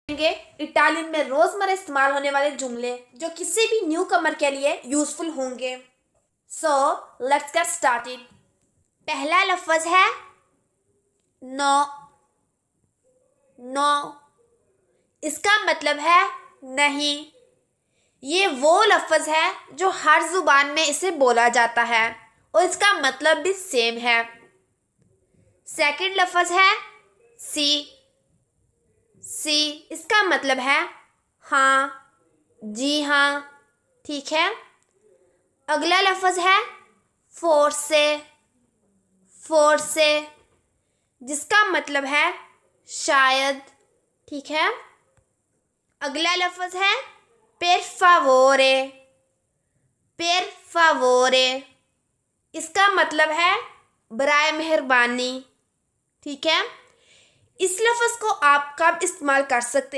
Italian में रोजमर्रा इस्तेमाल होने वाले जुमले जो किसी भी न्यू कमर के लिए यूजफुल होंगे। So let's get started. पहला लफ्ज है नो। नो इसका मतलब है नहीं। ये वो लफ्ज है जो हर जुबान में इसे बोला जाता है और इसका मतलब भी सेम है। सेकंड लफ्ज है सी। सी इसका मतलब है हाँ, जी हाँ, ठीक है। अगला लफ्ज है फोर्से। फोर्से जिसका मतलब है शायद, ठीक है। अगला लफ्ज है per favore। per favore इसका मतलब है बराए मेहरबानी, ठीक है। इस लफ्ज को आप कब इस्तेमाल कर सकते